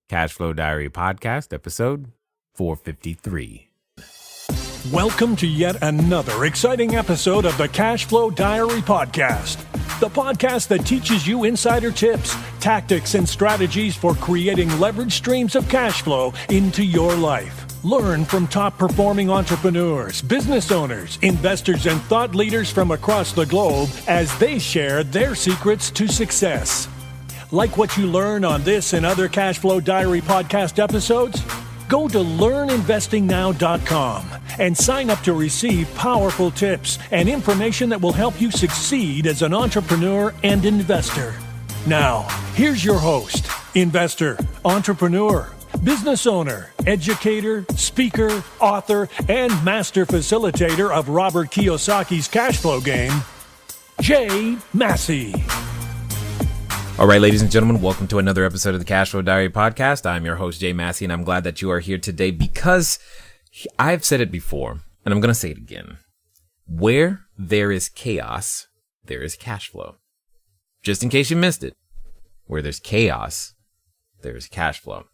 Cashflow Diary Podcast, episode 453. Welcome to yet another exciting episode of the Cashflow Diary Podcast, the podcast that teaches you insider tips, tactics, and strategies for creating leverage streams of cash flow into your life. Learn from top-performing entrepreneurs, business owners, investors, and thought leaders from across the globe as they share their secrets to success. Like what you learn on this and other Cashflow Diary podcast episodes? Go to learninvestingnow.com and sign up to receive powerful tips and information that will help you succeed as an entrepreneur and investor. Now, here's your host, investor, entrepreneur, business owner, educator, speaker, author, and master facilitator of Robert Kiyosaki's cash flow game, Jay Massey. All right, ladies and gentlemen, welcome to another episode of the Cashflow Diary Podcast. I'm your host, Jay Massey, and I'm glad that you are here today because I've said it before, and I'm going to say it again. Where there is chaos, there is cash flow. Just in case you missed it, where there's chaos, there is cash flow.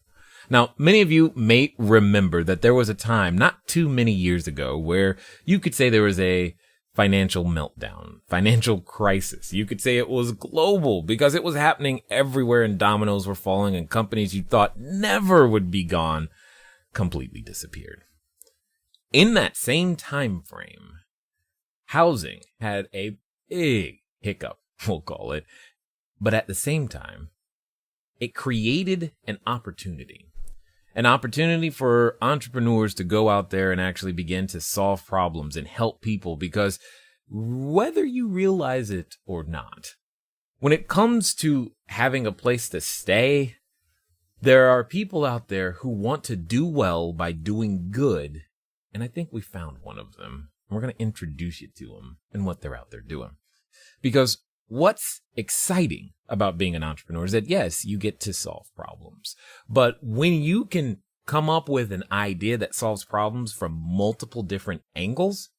Now, many of you may remember that there was a time not too many years ago where you could say there was a financial meltdown, financial crisis. You could say it was global because it was happening everywhere and dominoes were falling and companies you thought never would be gone completely disappeared. In that same time frame, housing had a big hiccup, we'll call it, but at the same time, it created an opportunity for entrepreneurs to go out there and actually begin to solve problems and help people, because whether you realize it or not, when it comes to having a place to stay, there are people out there who want to do well by doing good. And I think we found one of them. We're going to introduce you to them and what they're out there doing. Because what's exciting about being an entrepreneur is that, yes, you get to solve problems. But when you can come up with an idea that solves problems from multiple different angles,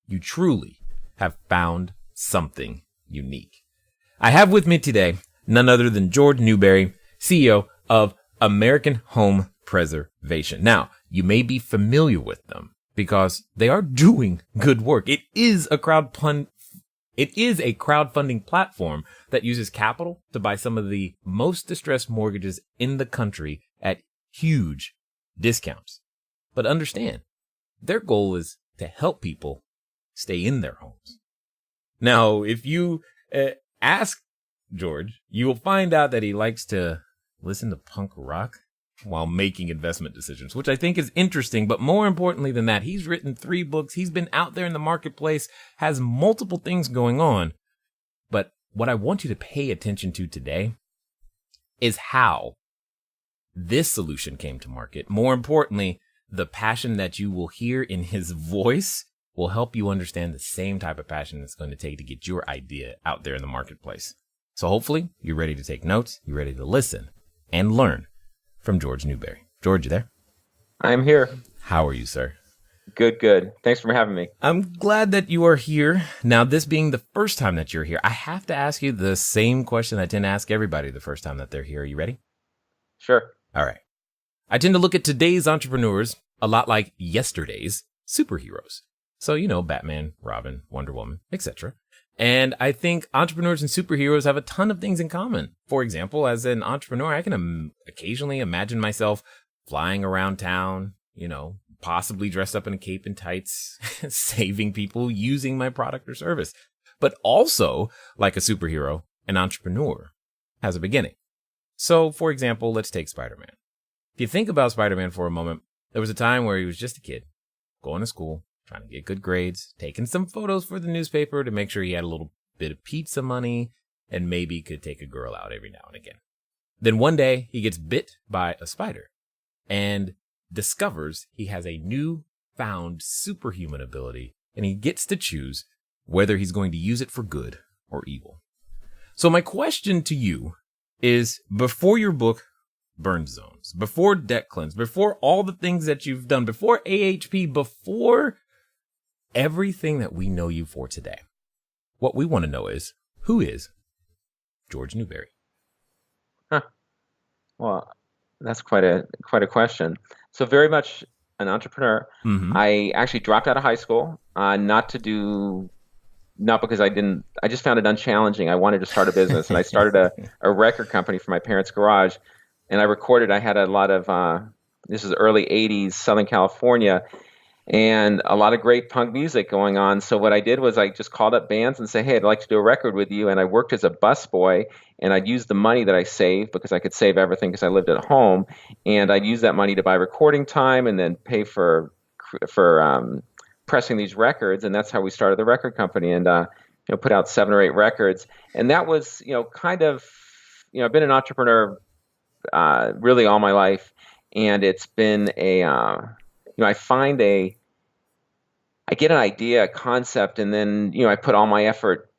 you truly have found something unique. I have with me today none other than George Newberry, CEO of American Home Preservation. Now, you may be familiar with them because they are doing good work. It is a crowdfunding platform that uses capital to buy some of the most distressed mortgages in the country at huge discounts. But understand, their goal is to help people stay in their homes. Now, if you ask George, you will find out that he likes to listen to punk rock while making investment decisions, which I think is interesting. But more importantly than that, he's written 3 books. He's been out there in the marketplace, has multiple things going on. But what I want you to pay attention to today is how this solution came to market. More importantly, the passion that you will hear in his voice will help you understand the same type of passion it's going to take to get your idea out there in the marketplace. So hopefully you're ready to take notes, you're ready to listen and learn from George Newberry. George, you there? I'm here. How are you, sir? Good. Thanks for having me. I'm glad that you are here. Now, this being the first time that you're here, I have to ask you the same question I tend to ask everybody the first time that they're here. Are you ready? Sure. All right. I tend to look at today's entrepreneurs a lot like yesterday's superheroes. So, Batman, Robin, Wonder Woman, etc. And I think entrepreneurs and superheroes have a ton of things in common. For example, as an entrepreneur, I can occasionally imagine myself flying around town, possibly dressed up in a cape and tights, saving people using my product or service. But also, like a superhero, an entrepreneur has a beginning. So, for example, let's take Spider-Man. If you think about Spider-Man for a moment, there was a time where he was just a kid, going to school, trying to get good grades, taking some photos for the newspaper to make sure he had a little bit of pizza money, and maybe could take a girl out every now and again. Then one day, he gets bit by a spider and discovers he has a newfound superhuman ability, and he gets to choose whether he's going to use it for good or evil. So my question to you is, before your book, Burn Zones, before Debt Cleanse, before all the things that you've done, before AHP, before everything that we know you for today, what we want to know is, who is George Newberry? Well, That's quite a question. So very much an entrepreneur. Mm-hmm. I actually dropped out of high school, not because I just found it unchallenging. I wanted to start a business, and I started a record company for my parents' garage, and I had a lot of, this is early 80s, Southern California, and a lot of great punk music going on. So what I did was I just called up bands and say, hey, I'd like to do a record with you. And I worked as a busboy, and I'd use the money that I saved because I could save everything because I lived at home. And I'd use that money to buy recording time and then pay for pressing these records. And that's how we started the record company, and put out 7 or 8 records. And that was, I've been an entrepreneur really all my life, and it's been I get an idea, a concept, and then, I put all my effort,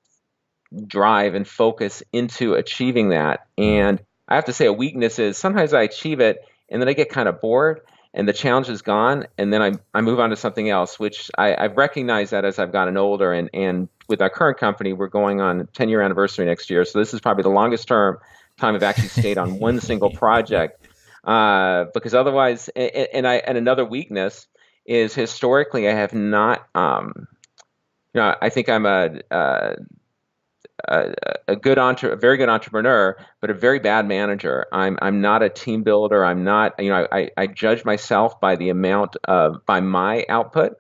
drive, and focus into achieving that. And I have to say, a weakness is sometimes I achieve it and then I get kind of bored and the challenge is gone, and then I move on to something else, which I've recognized that as I've gotten older. And with our current company, we're going on a 10-year anniversary next year. So this is probably the longest time I've actually stayed on one single project. Because otherwise, and another weakness is historically I have not, I think I'm a very good entrepreneur, but a very bad manager. I'm not a team builder. I'm not, I judge myself by by my output.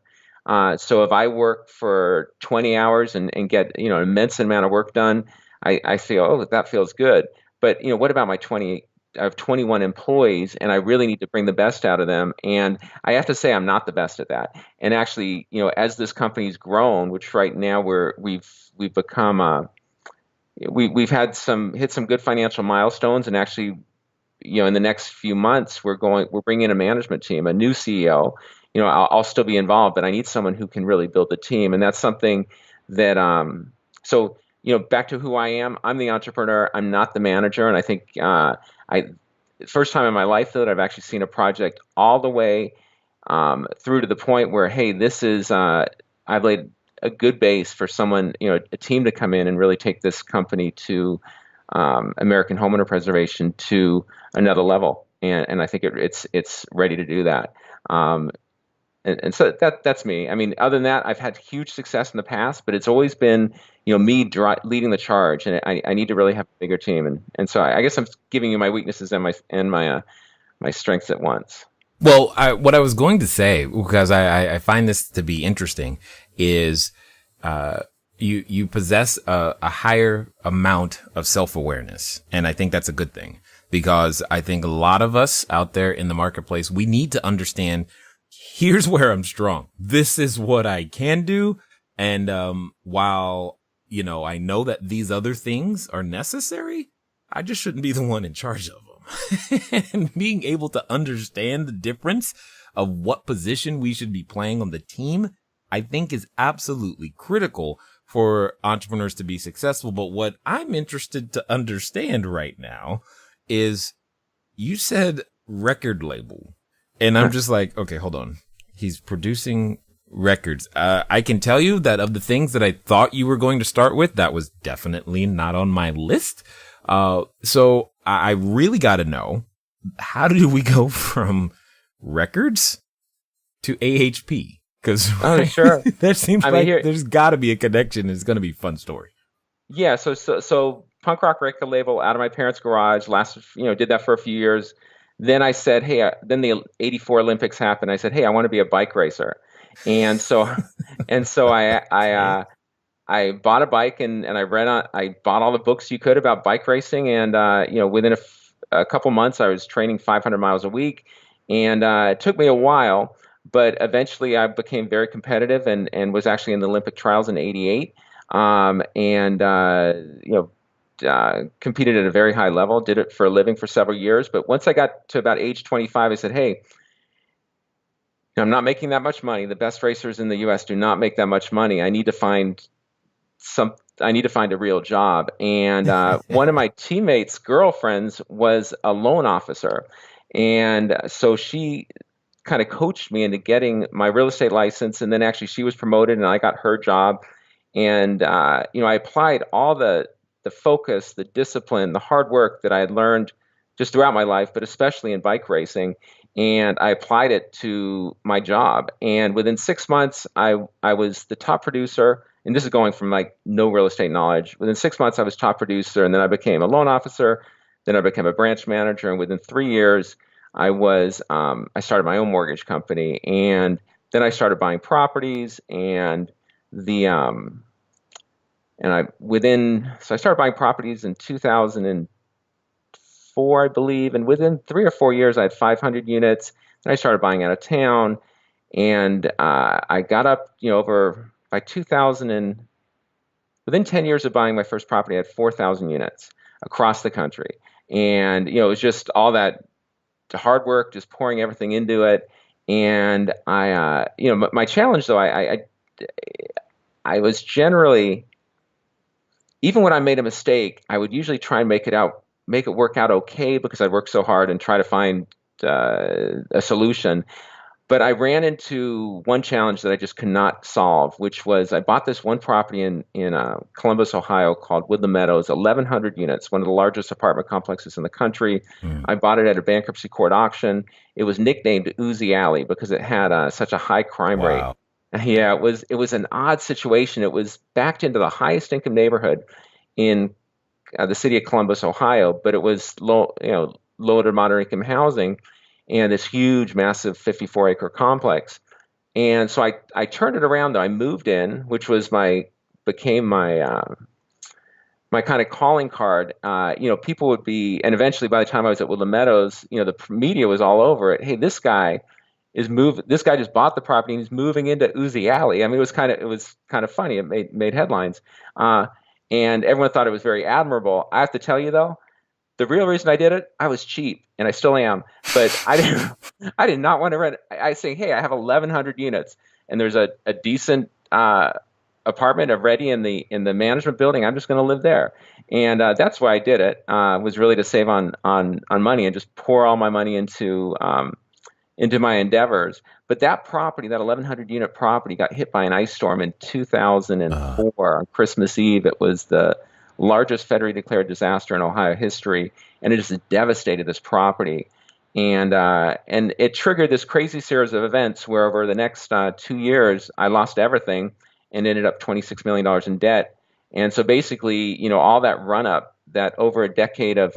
So if I work for 20 hours and get, an immense amount of work done, I feel, oh, that feels good. But, what about I have 21 employees, and I really need to bring the best out of them. And I have to say, I'm not the best at that. And actually, as this company's grown, which right now we've become, we've hit some good financial milestones. And actually, in the next few months, we're bringing in a management team, a new CEO. I'll still be involved, but I need someone who can really build the team. And that's something that, so, back to who I am. I'm the entrepreneur. I'm not the manager. And I think, first time in my life that I've actually seen a project all the way through to the point where, hey, this is I've laid a good base for someone, a team to come in and really take this company to American homeowner preservation to another level, and I think it's ready to do that. And so that's me. I mean, other than that, I've had huge success in the past, but it's always been, me leading the charge, and I need to really have a bigger team. And so I guess I'm giving you my weaknesses and my strengths at once. Well, what I was going to say, because I find this to be interesting, is you possess a higher amount of self-awareness, and I think that's a good thing, because I think a lot of us out there in the marketplace, we need to understand, here's where I'm strong. This is what I can do. And while, I know that these other things are necessary, I just shouldn't be the one in charge of them. And being able to understand the difference of what position we should be playing on the team, I think is absolutely critical for entrepreneurs to be successful. But what I'm interested to understand right now is, you said record label. And I'm just like, okay, hold on. He's producing records. I can tell you that of the things that I thought you were going to start with, that was definitely not on my list. So I really got to know, how do we go from records to AHP? Because sure. There seems there's got to be a connection. It's going to be a fun story. Yeah. So punk rock record label out of my parents' garage. Did that for a few years. Then I said, hey, then the '84 Olympics happened. I said, hey, I want to be a bike racer. And so I bought a bike and I bought all the books you could about bike racing. And, within a couple months, I was training 500 miles a week. And it took me a while, but eventually I became very competitive and was actually in the Olympic trials in '88. Competed at a very high level, did it for a living for several years. But once I got to about age 25, I said, hey, I'm not making that much money. The best racers in the U.S. do not make that much money. I need to find a real job. And one of my teammates' girlfriends was a loan officer. And so she kind of coached me into getting my real estate license. And then actually she was promoted and I got her job. And, I applied all the focus, the discipline, the hard work that I had learned just throughout my life, but especially in bike racing. And I applied it to my job. And within 6 months, I was the top producer. And this is going from like no real estate knowledge. Within 6 months, I was top producer, and then I became a loan officer. Then I became a branch manager, and within 3 years, I started my own mortgage company, and then I started buying properties, and the so I started buying properties in 2004, I believe, and within 3 or 4 years, I had 500 units. Then I started buying out of town, and I got up, over by 2000 and within 10 years of buying my first property, I had 4,000 units across the country. And, it was just all that hard work, just pouring everything into it. And my challenge though, I was generally, even when I made a mistake, I would usually try and make it work out okay, because I'd work so hard and try to find a solution. But I ran into one challenge that I just could not solve, which was I bought this one property in Columbus, Ohio, called Woodland Meadows, 1,100 units, one of the largest apartment complexes in the country. I bought it at a bankruptcy court auction. It was nicknamed Uzi Alley because it had such a high crime rate. Yeah, it was an odd situation. It was backed into the highest income neighborhood in the city of Columbus, Ohio, but it was low to moderate income housing, and this huge, massive 54-acre complex. And so I turned it around, though. I moved in, which became my kind of calling card. People would be, and eventually by the time I was at Woodland Meadows, the media was all over it. Hey, this guy just bought the property and he's moving into Uzi Alley. I mean, it was kind of funny. It made headlines. And everyone thought it was very admirable. I have to tell you, though, the real reason I did it, I was cheap, and I still am. But I did not want to rent. I say, hey, I have 1,100 units, and there's a decent apartment already in the management building. I'm just going to live there, and that's why I did it. Was really to save on money and just pour all my money into my endeavors. But that property, that 1,100 unit property, got hit by an ice storm in 2004 on Christmas Eve. It was the largest federally declared disaster in Ohio history, and it just devastated this property. And it triggered this crazy series of events where over the next 2 years, I lost everything and ended up $26 million in debt. And so basically, all that run up, that over a decade of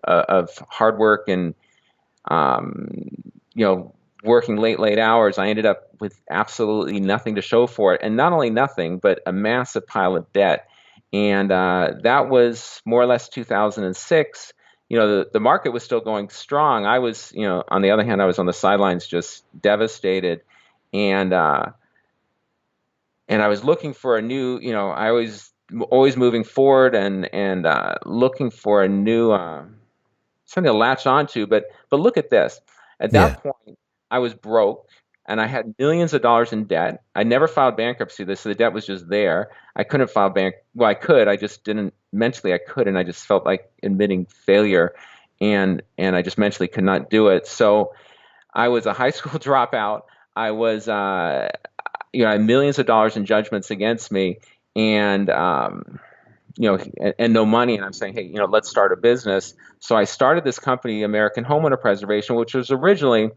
hard work and working late hours, I ended up with absolutely nothing to show for it. And not only nothing, but a massive pile of debt. And that was more or less 2006. The market was still going strong. I was, on the other hand, I was on the sidelines, just devastated. And I was looking for a new, I was always moving forward and looking for a new something to latch onto. But look at this. At that point, I was broke. And I had millions of dollars in debt. I never filed bankruptcy. So the debt was just there. I couldn't file well, I could. I just didn't mentally. I could, and I just felt like admitting failure, and I just mentally could not do it. So I was a high school dropout. I was, I had millions of dollars in judgments against me, and and no money. And I'm saying, hey, let's start a business. So I started this company, American Homeowner Preservation, which was originally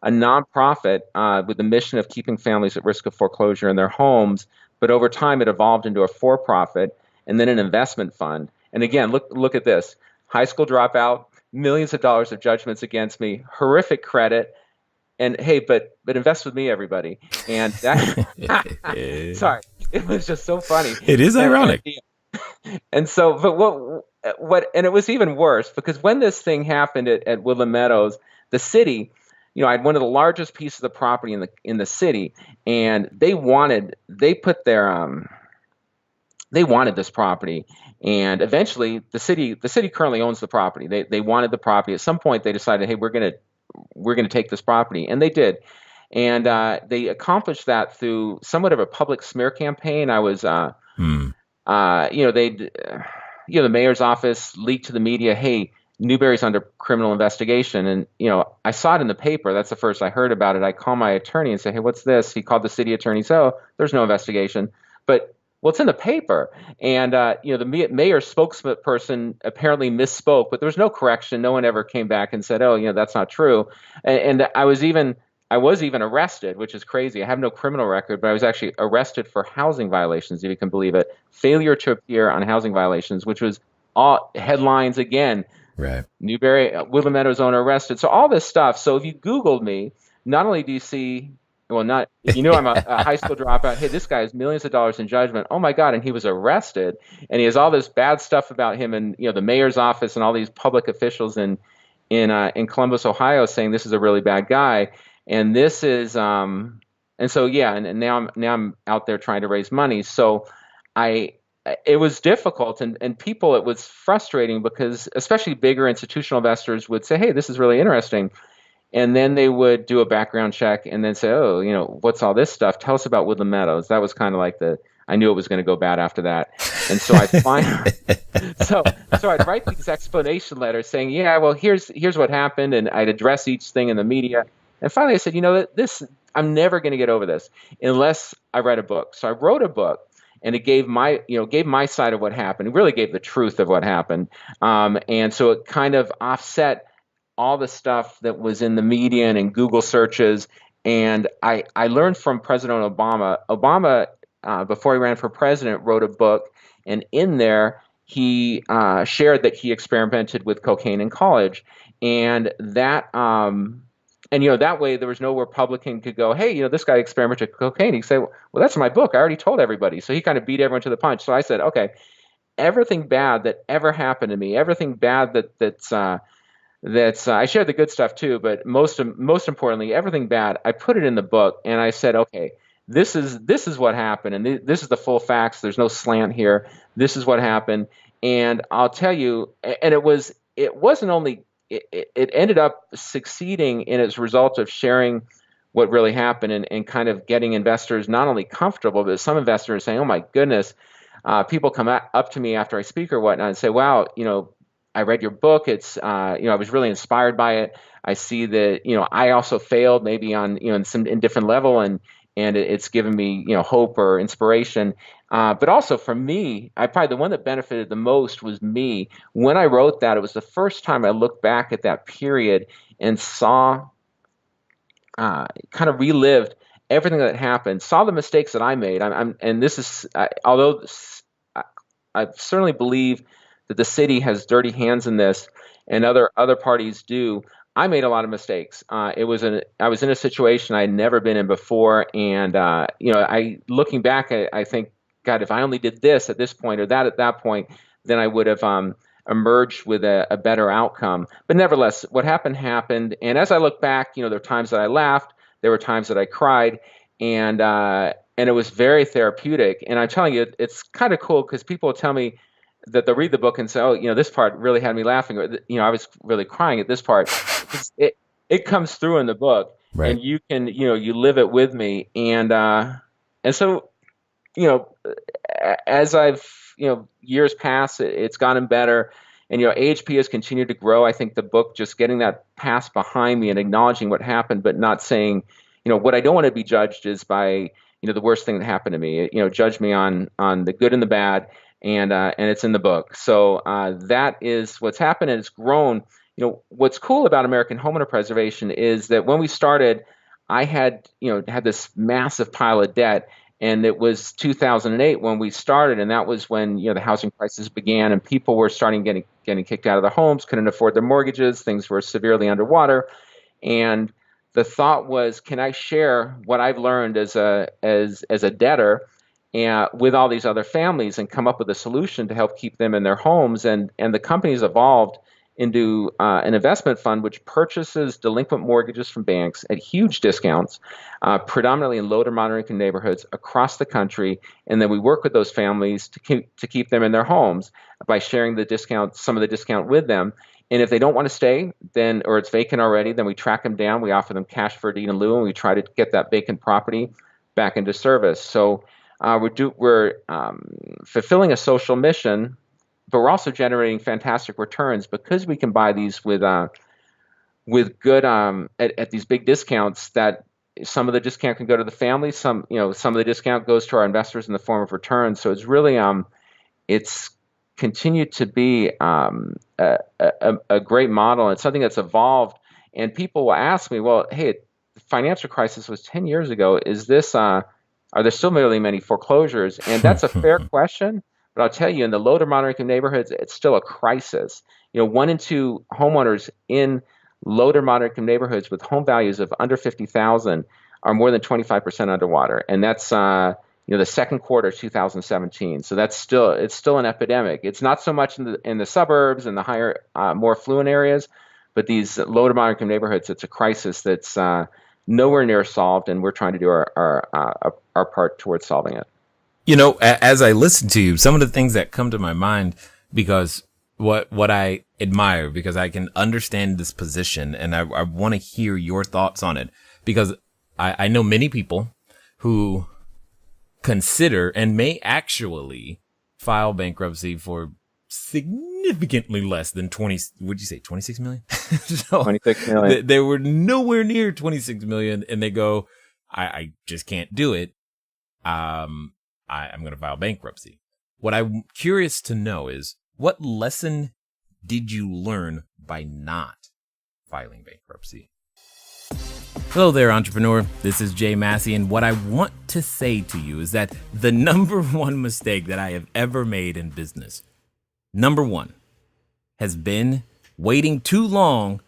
a nonprofit with the mission of keeping families at risk of foreclosure in their homes. But over time, it evolved into a for-profit and then an investment fund. And again, look at this. High school dropout, millions of dollars of judgments against me, horrific credit. And hey, but invest with me, everybody. And that, sorry, it was just so funny. It is ironic. And so, but what, and it was even worse because when this thing happened at Woodland Meadows, the city, I had one of the largest pieces of property in the city, and they wanted this property, and eventually the city currently owns the property. They wanted the property. At some point, they decided, hey, we're gonna take this property, and they did, and they accomplished that through somewhat of a public smear campaign. I was, the mayor's office leaked to the media, hey, Newberry's under criminal investigation. And, I saw it in the paper. That's the first I heard about it. I call my attorney and say, hey, what's this? He called the city attorney. So there's no investigation. But Well, it's in the paper, and the mayor spokesperson apparently misspoke, but there was no correction. No one ever came back and said, "Oh, that's not true." And I was even arrested, which is crazy. I have no criminal record, but I was actually arrested for housing violations, if you can believe it. Failure to appear on housing violations, which was all headlines again. Right. Newberry, Woodland Meadows owner arrested. So all this stuff. So if you Googled me, not only do you see, well, not, I'm a high school dropout. Hey, this guy has millions of dollars in judgment. Oh my God. And he was arrested, and he has all this bad stuff about him and, the mayor's office and all these public officials in Columbus, Ohio, saying this is a really bad guy. And this is, and so, yeah. And now I'm out there trying to raise money. So it was difficult, and people, it was frustrating because especially bigger institutional investors would say, hey, this is really interesting. And then they would do a background check and then say, oh, what's all this stuff? Tell us about Woodland Meadows. That was kind of like I knew it was going to go bad after that. And so so I'd write these explanation letters saying, yeah, well, here's what happened. And I'd address each thing in the media. And finally I said, I'm never going to get over this unless I write a book. So I wrote a book. And it gave my side of what happened. It really gave the truth of what happened. And so it kind of offset all the stuff that was in the media and in Google searches. And I learned from President Obama. Obama, before he ran for president, wrote a book. And in there, he shared that he experimented with cocaine in college. And that that way there was no Republican could go, hey, this guy experimented with cocaine. He'd say, well, that's my book. I already told everybody. So he kind of beat everyone to the punch. So I said, okay, everything bad that ever happened to me, everything bad that's I shared the good stuff too, but most importantly, everything bad, I put it in the book, and I said, okay, this is what happened, and this is the full facts. There's no slant here. This is what happened, and I'll tell you, and it wasn't only. It ended up succeeding in its result of sharing what really happened and kind of getting investors not only comfortable, but some investors saying, oh my goodness, people come up to me after I speak or whatnot and say, wow, I read your book. It's, I was really inspired by it. I see that, I also failed maybe on, in different level, and it's given me, hope or inspiration. But also for me, probably the one that benefited the most was me. When I wrote that, it was the first time I looked back at that period and saw, kind of relived everything that happened, saw the mistakes that I made. Although I certainly believe that the city has dirty hands in this, and other parties do. I made a lot of mistakes. I was in a situation I had never been in before, and looking back, I think, God, if I only did this at this point or that at that point, then I would have emerged with a better outcome. But nevertheless, what happened, and as I look back, there were times that I laughed, there were times that I cried, and it was very therapeutic. And I'm telling you, it's kind of cool because people tell me that they'll read the book and say, oh, this part really had me laughing, or I was really crying at this part. It comes through in the book, right. And you can, you live it with me, and so, as I've, years pass, it's gotten better, and AHP has continued to grow. I think the book, just getting that past behind me and acknowledging what happened, but not saying, what I don't want to be judged is by, the worst thing that happened to me. Judge me on the good and the bad. And it's in the book. So that is what's happened, and it's grown. What's cool about American homeowner preservation is that when we started, I had this massive pile of debt, and it was 2008 when we started, and that was when the housing crisis began, and people were starting getting kicked out of their homes, couldn't afford their mortgages, things were severely underwater, and the thought was, can I share what I've learned as a debtor and with all these other families and come up with a solution to help keep them in their homes? And the company's evolved into an investment fund which purchases delinquent mortgages from banks at huge discounts, predominantly in low to moderate income neighborhoods across the country. And then we work with those families to keep them in their homes by sharing some of the discount with them. And if they don't want to stay, or it's vacant already, then we track them down. We offer them cash for a deed in lieu, and we try to get that vacant property back into service. So we're fulfilling a social mission, but we're also generating fantastic returns because we can buy these with good at these big discounts that some of the discount can go to the family. Some of the discount goes to our investors in the form of returns. So it's really it's continued to be a great model. It's something that's evolved. And people will ask me, well, hey, the financial crisis was 10 years ago. Is this are there still really many foreclosures? And that's a fair question. But I'll tell you, in the low to moderate income neighborhoods, it's still a crisis. 1 in 2 homeowners in low to moderate income neighborhoods with home values of under 50,000 are more than 25% underwater, and that's the second quarter of 2017. So it's still an epidemic. It's not so much in the suburbs and the higher, more affluent areas, but these low to moderate income neighborhoods, it's a crisis that's nowhere near solved, and we're trying to do our part towards solving it. As I listen to you, some of the things that come to my mind, because what I admire, because I can understand this position, and I want to hear your thoughts on it, because I know many people who consider and may actually file bankruptcy for significantly less than 26 million? So 26 million. They were nowhere near 26 million, and they go, I just can't do it. I'm going to file bankruptcy. What I'm curious to know is, what lesson did you learn by not filing bankruptcy? Hello there, entrepreneur. This is Jay Massey, and what I want to say to you is that the number one mistake that I have ever made in business, number one, has been waiting too long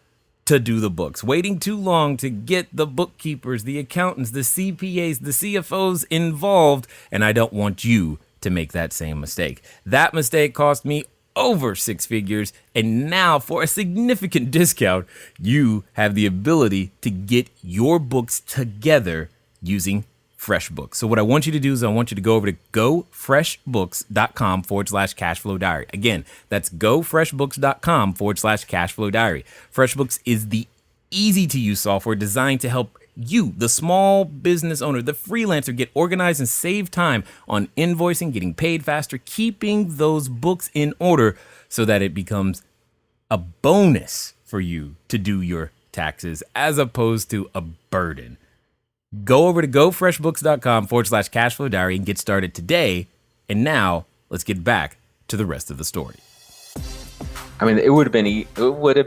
to do the books, waiting too long to get the bookkeepers, the accountants, the CPAs, the CFOs involved, and I don't want you to make that same mistake. That mistake cost me over 6 figures, and now for a significant discount, you have the ability to get your books together using FreshBooks. So what I want you to do is I want you to go over to gofreshbooks.com/cashflowdiary. Again, that's gofreshbooks.com/cashflowdiary. FreshBooks is the easy to use software designed to help you, the small business owner, the freelancer, get organized and save time on invoicing, getting paid faster, keeping those books in order so that it becomes a bonus for you to do your taxes as opposed to a burden. Go over to gofreshbooks.com/cashflowdiary and get started today. And now let's get back to the rest of the story. I mean, it would have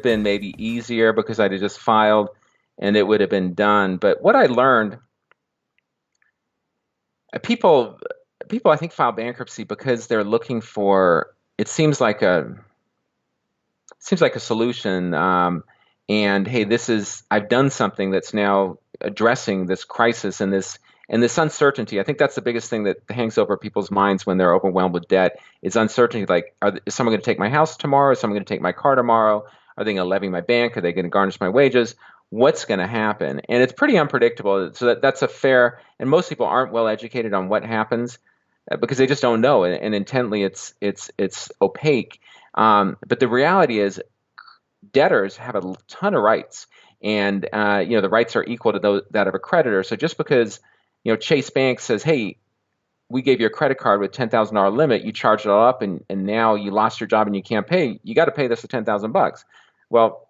been maybe easier because I'd have just filed and it would have been done. But what I learned, people I think file bankruptcy because they're looking for, it seems like a solution. And hey, I've done something that's now addressing this crisis and this uncertainty. I think that's the biggest thing that hangs over people's minds when they're overwhelmed with debt is uncertainty. Like, is someone going to take my house tomorrow? Is someone going to take my car tomorrow? Are they going to levy my bank? Are they going to garnish my wages? What's going to happen? And it's pretty unpredictable. So that's a fair, and most people aren't well educated on what happens because they just don't know. And intently it's opaque. But the reality is debtors have a ton of rights, and the rights are equal to that of a creditor. So just because Chase Bank says, hey, we gave you a credit card with $10,000 limit, you charged it all up, and now you lost your job and you can't pay, you got to pay this the $10,000. Well,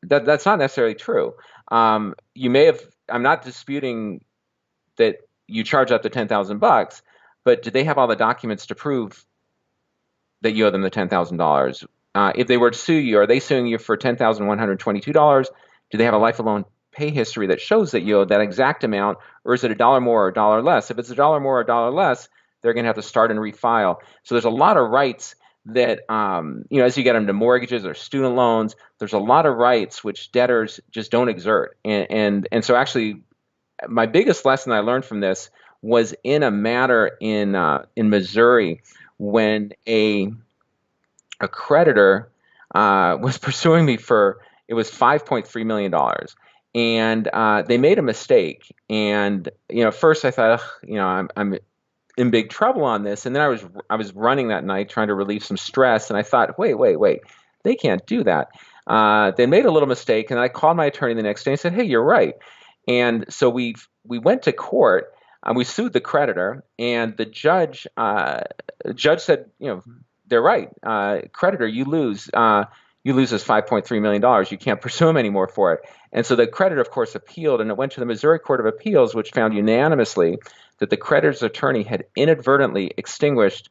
that's not necessarily true. You may have. I'm not disputing that you charge up to $10,000, but do they have all the documents to prove that you owe them the $10,000? If they were to sue you, are they suing you for $10,122? Do they have a life of loan pay history that shows that you owe that exact amount, or is it $1 more or $1 less? If it's $1 more or $1 less, they're going to have to start and refile. So there's a lot of rights that, as you get into mortgages or student loans, there's a lot of rights which debtors just don't exert. And so actually, my biggest lesson I learned from this was in a matter in Missouri when a creditor was pursuing me for, it was $5.3 million. And they made a mistake. And, first I thought, I'm in big trouble on this. And then I was running that night trying to relieve some stress. And I thought, wait, they can't do that. They made a little mistake. And I called my attorney the next day and said, hey, you're right. And so we went to court and we sued the creditor. And the judge said, they're right. Creditor, you lose. you lose this $5.3 million. You can't pursue him anymore for it. And so the creditor, of course, appealed, and it went to the Missouri Court of Appeals, which found unanimously that the creditor's attorney had inadvertently extinguished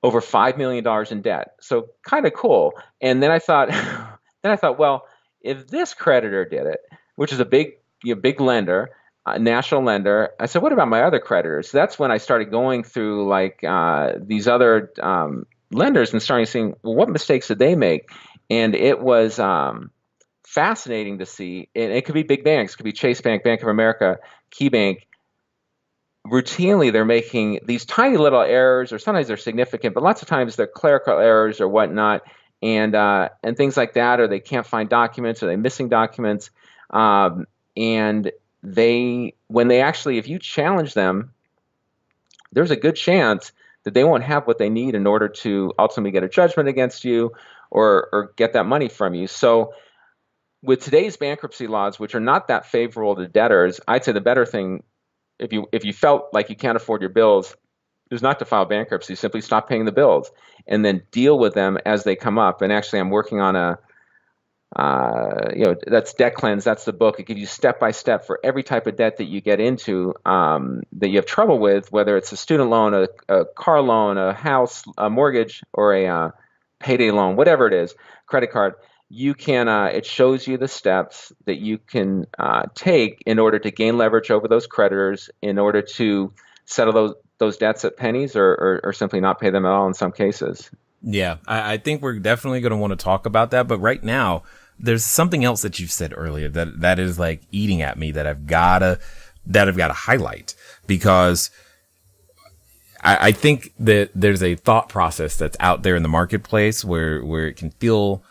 over $5 million in debt. So kind of cool. And then I thought, well, if this creditor did it, which is a big lender, a national lender, I said, what about my other creditors? So that's when I started going through like these other lenders and starting seeing, well, what mistakes did they make? And it was fascinating to see. And it could be big banks, it could be Chase Bank, Bank of America, KeyBank. Routinely, they're making these tiny little errors, or sometimes they're significant, but lots of times they're clerical errors or whatnot, and things like that, or they can't find documents, or they're missing documents. And when they actually, if you challenge them, there's a good chance that they won't have what they need in order to ultimately get a judgment against you or get that money from you. So with today's bankruptcy laws, which are not that favorable to debtors, I'd say the better thing, if you felt like you can't afford your bills, is not to file bankruptcy. Simply stop paying the bills and then deal with them as they come up. And actually, I'm working on that's Debt Cleanse. That's the book. It gives you step by step for every type of debt that you get into, that you have trouble with, whether it's a student loan, a car loan, a house, a mortgage, or a payday loan, whatever it is, credit card. You can. It shows you the steps that you can take in order to gain leverage over those creditors, in order to settle those debts at pennies, or simply not pay them at all in some cases. Yeah, I think we're definitely going to want to talk about that. But right now, there's something else that you said earlier that is like eating at me that I've got to highlight, because I think that there's a thought process that's out there in the marketplace where it can feel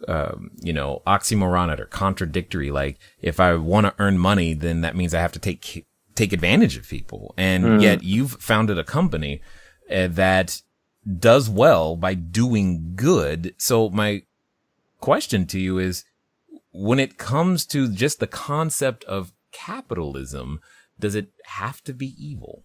oxymoronic or contradictory. Like, if I want to earn money, then that means I have to take advantage of people. And yet you've founded a company that does well by doing good. So my question to you is, when it comes to just the concept of capitalism, does it have to be evil?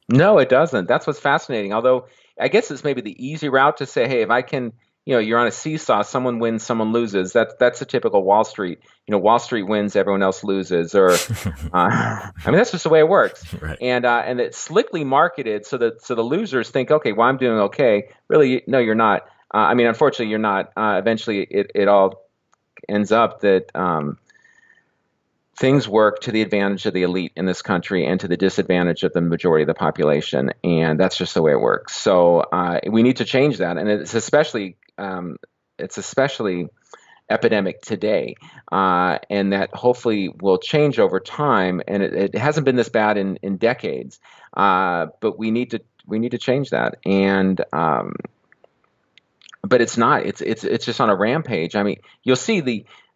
No, it doesn't. That's what's fascinating. Although I guess it's maybe the easy route to say, hey, if I can, you're on a seesaw, someone wins, someone loses. That's a typical Wall Street. Wall Street wins, everyone else loses. Or, that's just the way it works. Right. And it's slickly marketed so the losers think, okay, well, I'm doing okay. Really, no, you're not. Unfortunately, you're not. Eventually, it all ends up that things work to the advantage of the elite in this country and to the disadvantage of the majority of the population, and that's just the way it works. So we need to change that, and it's especially epidemic today, and that hopefully will change over time. And it hasn't been this bad in decades, but we need to change that. And but it's not. It's just on a rampage. You'll see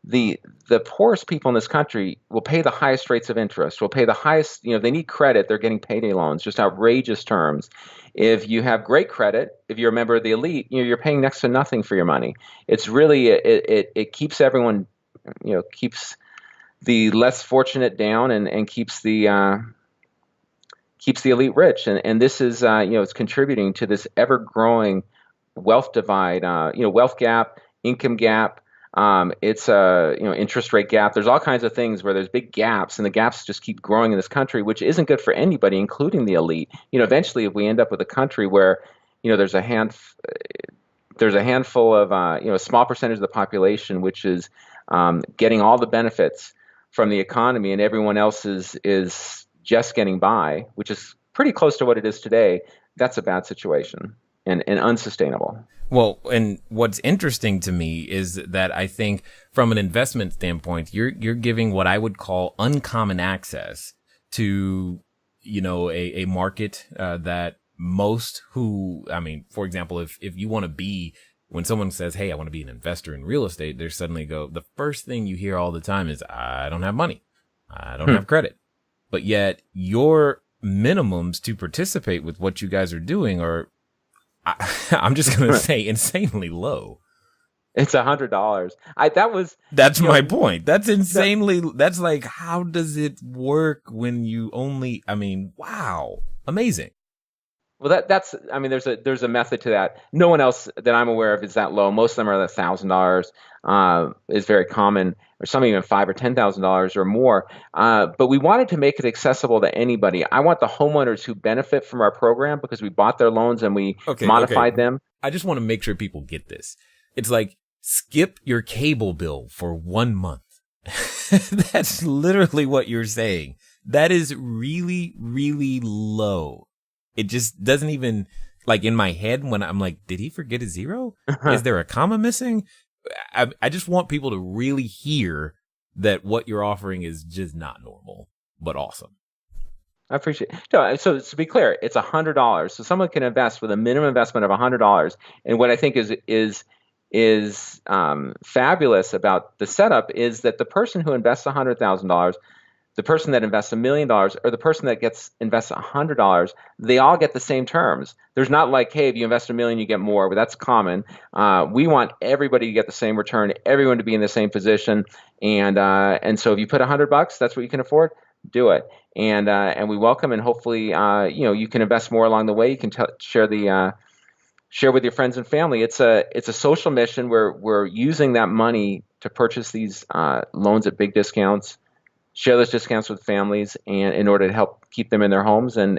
the poorest people in this country will pay the highest rates of interest, will pay the highest, they need credit, they're getting payday loans, just outrageous terms. If you have great credit, if you're a member of the elite, you're paying next to nothing for your money. It's really, it keeps everyone, keeps the less fortunate down and keeps the elite rich. And this is, it's contributing to this ever-growing wealth divide, wealth gap, income gap. It's a interest rate gap. There's all kinds of things where there's big gaps, and the gaps just keep growing in this country, which isn't good for anybody, including the elite. Eventually, if we end up with a country where there's a handful of a small percentage of the population which is getting all the benefits from the economy, and everyone else is just getting by, which is pretty close to what it is today, that's a bad situation and unsustainable. Well, and what's interesting to me is that I think from an investment standpoint, you're giving what I would call uncommon access to, a market that most for example, if you want to be, when someone says, hey, I want to be an investor in real estate, they suddenly the first thing you hear all the time is, I don't have money. I don't have credit. But yet your minimums to participate with what you guys are doing are, I'm just going to say, insanely low. It's $100. That's my point. That's insanely, that's like, how does it work when you only, wow, amazing. Well, that's I mean, there's a method to that. No one else that I'm aware of is that low. Most of them are $1,000 is very common, or some even $5,000 or $10,000 or more. But we wanted to make it accessible to anybody. I want the homeowners who benefit from our program because we bought their loans and we modified them. I just want to make sure people get this. It's like skip your cable bill for 1 month. That's literally what you're saying. That is really, really low. It just doesn't even, like, in my head when I'm like, did he forget a zero? Is there a comma missing? I just want people to really hear that what you're offering is just not normal, but awesome. I appreciate it. No, so to be clear, it's $100. So someone can invest with a minimum investment of $100. And what I think is fabulous about the setup is that the person who invests $100,000, the person that invests $1 million, or the person that invests $100, they all get the same terms. There's not like, hey, if you invest $1 million, you get more, but that's common. We want everybody to get the same return, everyone to be in the same position, and so if you put $100, that's what you can afford, do it. And we welcome, and hopefully, you can invest more along the way. You can share with your friends and family. It's a social mission where we're using that money to purchase these loans at big discounts, share those discounts with families, and in order to help keep them in their homes and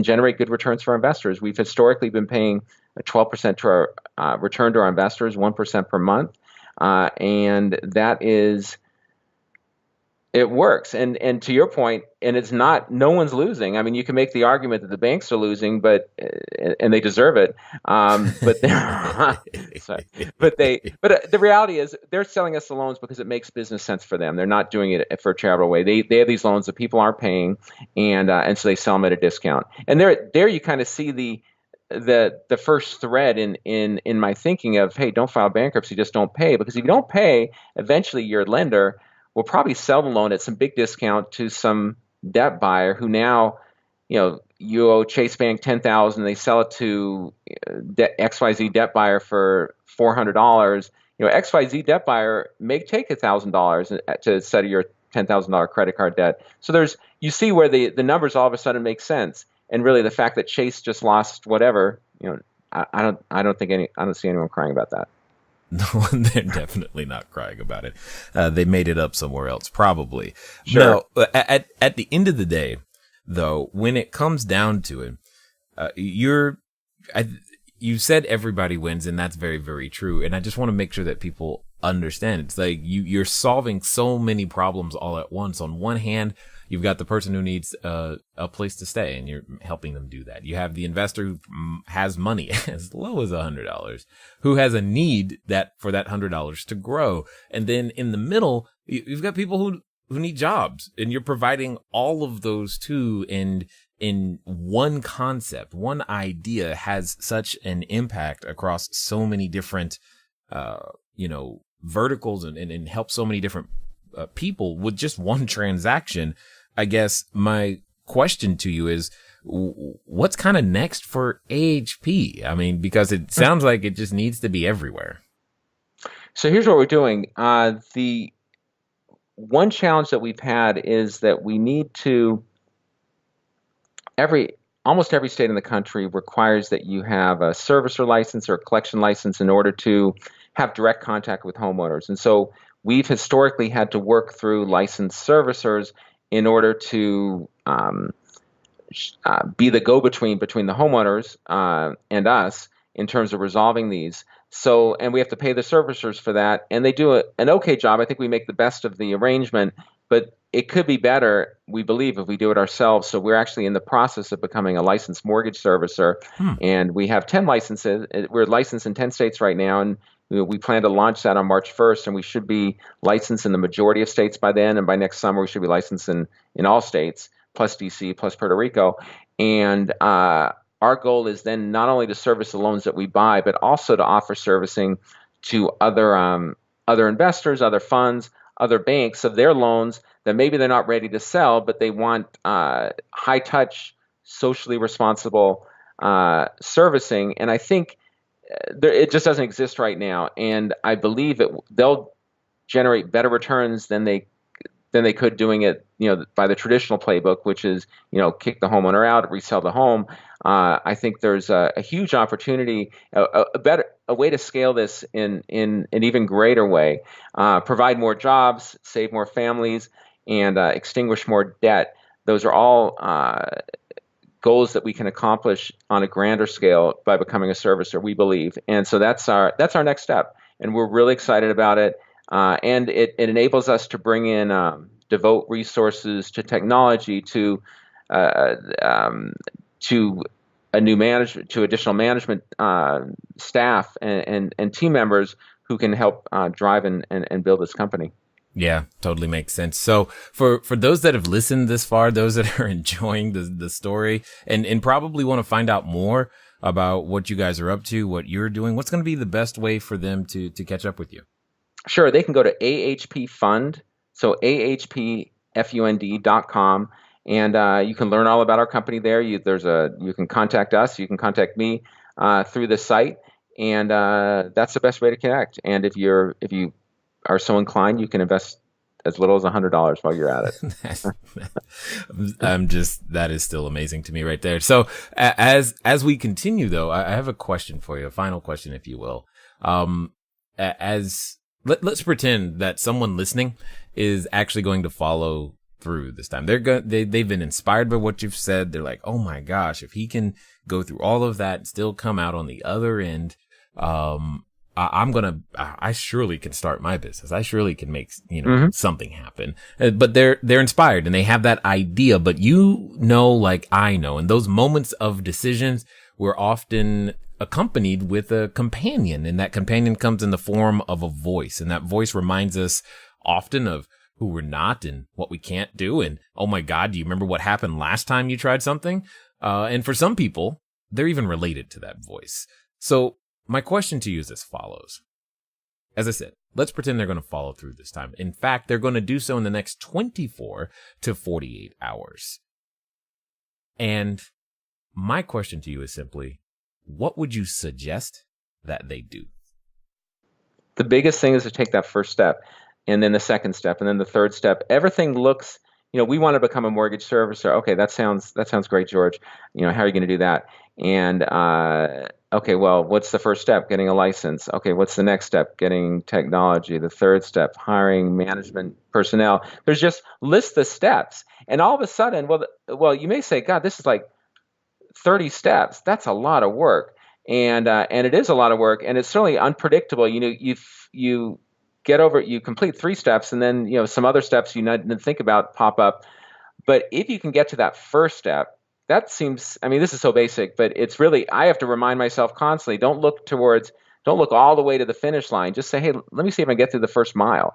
generate good returns for our investors. We've historically been paying a 12% to our return to our investors, 1% per month, and that is. It works, and to your point, and it's not. No one's losing. I mean, you can make the argument that the banks are losing, and they deserve it. But the reality is they're selling us the loans because it makes business sense for them. They're not doing it for a charitable way. They have these loans that people aren't paying, and so they sell them at a discount. And there you kind of see the first thread in my thinking of, hey, don't file bankruptcy, just don't pay, because if you don't pay, eventually your lender will probably sell the loan at some big discount to some debt buyer who now, you owe Chase Bank $10,000, they sell it to XYZ debt buyer for $400. XYZ debt buyer may take $1,000 to settle your $10,000 credit card debt. So you see where the numbers all of a sudden make sense, and really the fact that Chase just lost whatever, I don't see anyone crying about that. No, they're definitely not crying about it. They made it up somewhere else, probably. Sure. No, at the end of the day, though, when it comes down to it, you said everybody wins, and that's very, very true. And I just want to make sure that people understand. It's like you're solving so many problems all at once. On one hand, you've got the person who needs a place to stay, and you're helping them do that. You have the investor who has money as low as $100, who has a need for that $100 to grow. And then in the middle, you've got people who need jobs, and you're providing all of those too. And in one concept, one idea has such an impact across so many different, verticals and help so many different people with just one transaction. I guess my question to you is, what's kind of next for AHP? I mean, because it sounds like it just needs to be everywhere. So here's what we're doing. The one challenge that we've had is that we need to, almost every state in the country requires that you have a servicer license or a collection license in order to have direct contact with homeowners. And so we've historically had to work through licensed servicers in order to be the go-between between the homeowners and us in terms of resolving these. So, and we have to pay the servicers for that, and they do an okay job. I think we make the best of the arrangement, but it could be better, we believe, if we do it ourselves. So we're actually in the process of becoming a licensed mortgage servicer, and we have 10 licenses. We're licensed in 10 states right now, and we plan to launch that on March 1st, and we should be licensed in the majority of states by then. And by next summer, we should be licensed in all states, plus DC, plus Puerto Rico. And our goal is then not only to service the loans that we buy, but also to offer servicing to other investors, other funds, other banks of their loans that maybe they're not ready to sell, but they want high-touch, socially responsible servicing. And I think it just doesn't exist right now, and I believe they'll generate better returns than they could doing it by the traditional playbook, which is, kick the homeowner out, resell the home. I think there's a huge opportunity, a way to scale this in an even greater way, provide more jobs, save more families, and extinguish more debt. Those are all goals that we can accomplish on a grander scale by becoming a servicer, we believe. And so that's our next step, and we're really excited about it. And it enables us to bring in, devote resources to technology, to a new management, to additional management staff and team members who can help drive and build this company. Yeah, totally makes sense. So for those that have listened this far, those that are enjoying the story and probably want to find out more about what you guys are up to, what you're doing, what's going to be the best way for them to catch up with you? Sure. They can go to AHP Fund, so AHPFund.com, and you can learn all about our company there. You can contact us, you can contact me through the site, and that's the best way to connect. And if you are so inclined, you can invest as little as $100 while you're at it. That is still amazing to me right there. So as we continue though, I have a question for you, a final question, if you will. Let's pretend that someone listening is actually going to follow through this time. They've been inspired by what you've said. They're like, oh my gosh, if he can go through all of that and still come out on the other end, I surely can start my business. I surely can make, something happen. But they're inspired and they have that idea, but like I know, in those moments of decisions, we're often accompanied with a companion, and that companion comes in the form of a voice. And that voice reminds us often of who we're not and what we can't do. And, oh my God, do you remember what happened last time you tried something? And for some people, they're even related to that voice. So my question to you is as follows. As I said, let's pretend they're going to follow through this time. In fact, they're going to do so in the next 24 to 48 hours. And my question to you is simply, what would you suggest that they do? The biggest thing is to take that first step, and then the second step, and then the third step. Everything looks, we want to become a mortgage servicer. Okay, that sounds great, George. How are you going to do that? And okay, well, what's the first step? Getting a license. Okay, what's the next step? Getting technology. The third step, hiring management personnel. There's just list the steps, and all of a sudden, well, you may say, God, this is like 30 steps. That's a lot of work, and it is a lot of work, and it's certainly unpredictable. You complete 3 steps, and then some other steps you didn't think about pop up. But if you can get to that first step, that seems, this is so basic, but it's really, I have to remind myself constantly, don't look all the way to the finish line. Just say, hey, let me see if I can get through the first mile.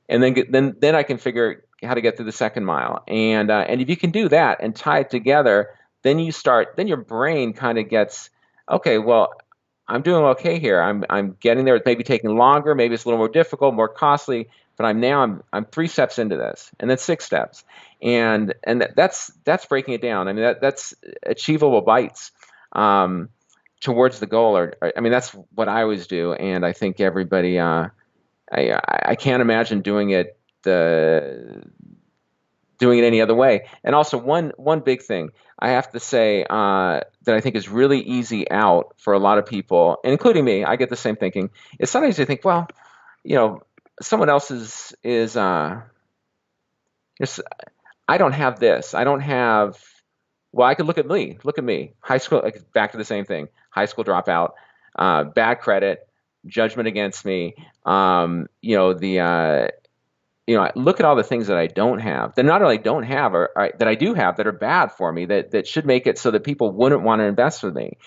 And then I can figure how to get through the second mile. And if you can do that and tie it together, then your brain kind of gets, okay, well, I'm doing okay here. I'm getting there. It's maybe taking longer. Maybe it's a little more difficult, more costly. But I'm 3 steps into this, and then 6 steps, and that's breaking it down. That's achievable bites towards the goal. Or that's what I always do, and I think everybody. I can't imagine doing it any other way. And also one big thing I have to say that I think is really easy out for a lot of people, and including me. I get the same thinking. Is sometimes you think, well, someone else is I don't have this. I don't have. Well, I could look at me. High school, back to the same thing. High school dropout, bad credit, judgment against me. Look at all the things that I don't have, that not only don't have, or that I do have, that are bad for me, that should make it so that people wouldn't want to invest with me.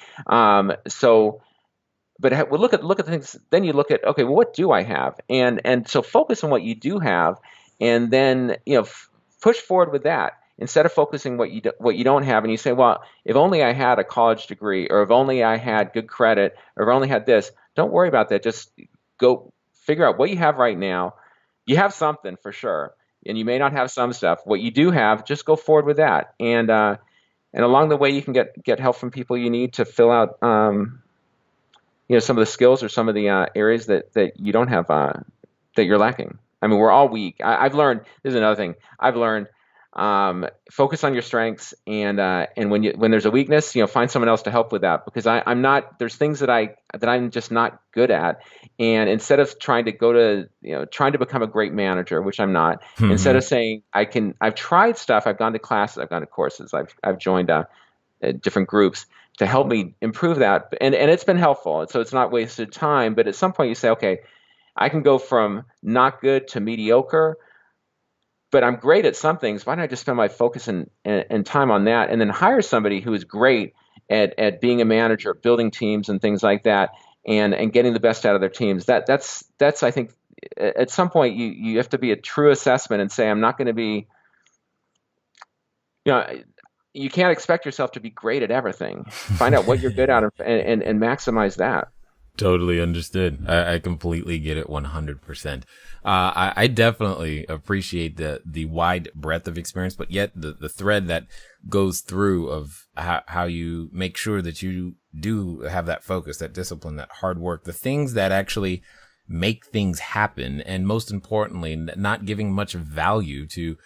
But look at the things. Then you look at, okay, well, what do I have? And so focus on what you do have, and then push forward with that instead of focusing what you don't have. And you say, well, if only I had a college degree, or if only I had good credit, or if I only had this. Don't worry about that. Just go figure out what you have right now. You have something for sure, and you may not have some stuff. What you do have, just go forward with that. And along the way, you can get help from people you need to fill out some of the skills or some of the areas that you don't have, that you're lacking. We're all weak. I've learned, this is another thing I've learned, Focus on your strengths, and when there's a weakness, find someone else to help with that, because I'm not, there's things that I'm just not good at, and instead of trying to become a great manager, which I'm not, instead of saying I've tried stuff, I've gone to classes, I've gone to courses, I've joined different groups to help me improve that, and it's been helpful, so it's not wasted time. But at some point you say, okay, I can go from not good to mediocre, but I'm great at some things. Why don't I just spend my focus and time on that, and then hire somebody who is great at being a manager, building teams and things like that, and getting the best out of their teams. That's I think at some point you have to be a true assessment and say, I'm not going to be, you can't expect yourself to be great at everything. Find out what you're good at and maximize that. Totally understood. I completely get it 100%. I definitely appreciate the wide breadth of experience, but yet the thread that goes through of how you make sure that you do have that focus, that discipline, that hard work, the things that actually make things happen. And most importantly, not giving much value to,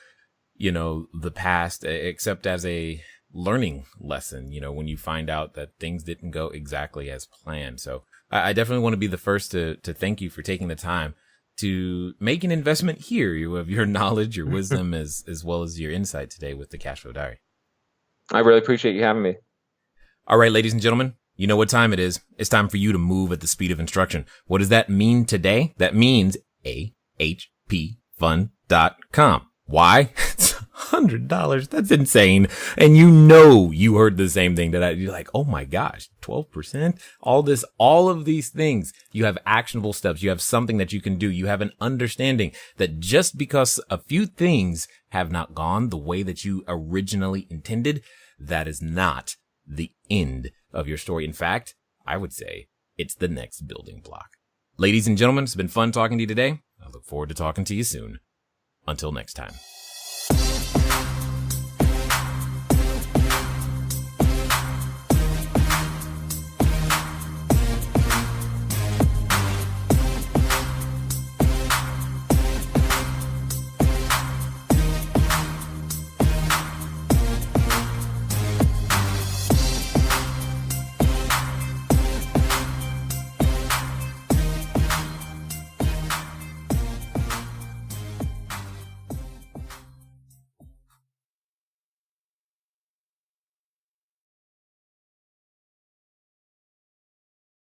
the past, except as a learning lesson, when you find out that things didn't go exactly as planned. So I definitely want to be the first to thank you for taking the time to make an investment here of your knowledge, your wisdom, as well as your insight today with the Cashflow Diary. I really appreciate you having me. All right, ladies and gentlemen, you know what time it is. It's time for you to move at the speed of instruction. What does that mean today? That means AHPfund.com. Why? It's $100. That's insane. And you heard the same thing you're like, oh my gosh, 12%, all of these things. You have actionable steps. You have something that you can do. You have an understanding that just because a few things have not gone the way that you originally intended, that is not the end of your story. In fact, I would say it's the next building block. Ladies and gentlemen, it's been fun talking to you today. I look forward to talking to you soon. Until next time.